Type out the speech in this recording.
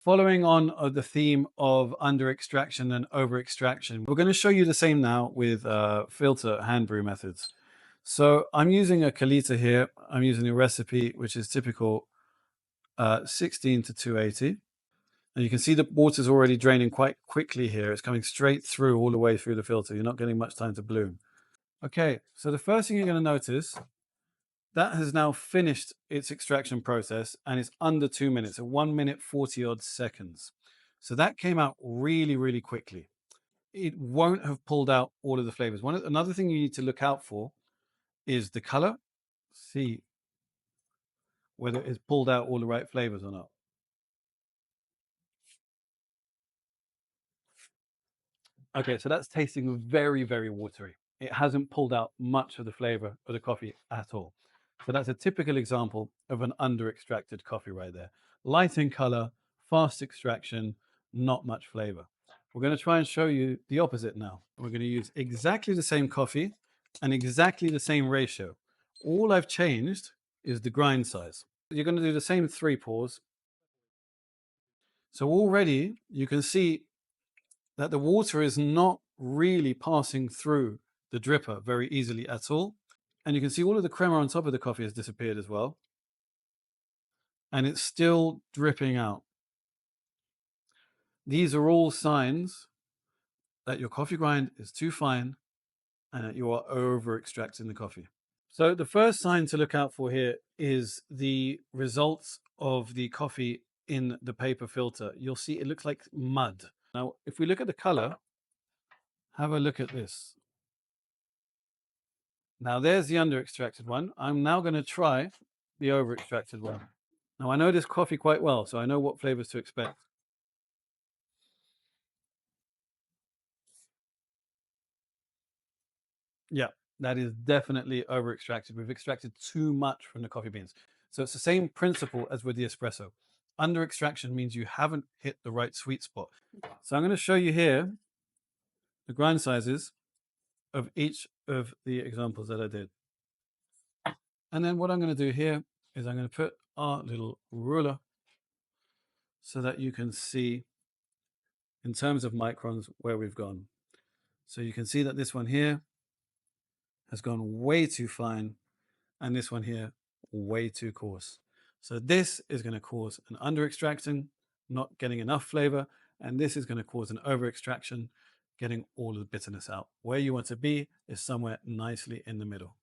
Following on the theme of under extraction and over extraction, we're going to show you the same now with filter hand brew methods. So I'm using a Kalita here. I'm using a recipe which is typical 16 to 280. And you can see the water's already draining quite quickly here. It's coming straight through all the way through the filter. You're not getting much time to bloom. Okay, so the first thing you're going to notice, that has now finished its extraction process and it's under 2 minutes, at 1 minute 40 odd seconds. So that came out really, really quickly. It won't have pulled out all of the flavors. Another thing you need to look out for is the color. See whether it's pulled out all the right flavors or not. Okay, so that's tasting very, very watery. It hasn't pulled out much of the flavor of the coffee at all. So that's a typical example of an under-extracted coffee right there. Light in color, fast extraction, not much flavor. We're going to try and show you the opposite now. We're going to use exactly the same coffee and exactly the same ratio. All I've changed is the grind size. You're going to do the same 3 pours. So already you can see that the water is not really passing through the dripper very easily at all. And you can see all of the crema on top of the coffee has disappeared as well. And it's still dripping out. These are all signs that your coffee grind is too fine and that you are over extracting the coffee. So the first sign to look out for here is the results of the coffee in the paper filter. You'll see it looks like mud. Now, if we look at the color, have a look at this. Now there's the under extracted one. I'm now going to try the over extracted one. Now I know this coffee quite well, so I know what flavors to expect. Yeah, that is definitely over extracted. We've extracted too much from the coffee beans. So it's the same principle as with the espresso. Under extraction means you haven't hit the right sweet spot. So I'm going to show you here the grind sizes of each of the examples that I did. And then what I'm going to do here is I'm going to put our little ruler so that you can see in terms of microns where we've gone. So you can see that this one here has gone way too fine and this one here way too coarse. So this is going to cause an under extraction, not getting enough flavor, and this is going to cause an over extraction, getting all of the bitterness out. Where you want to be is somewhere nicely in the middle.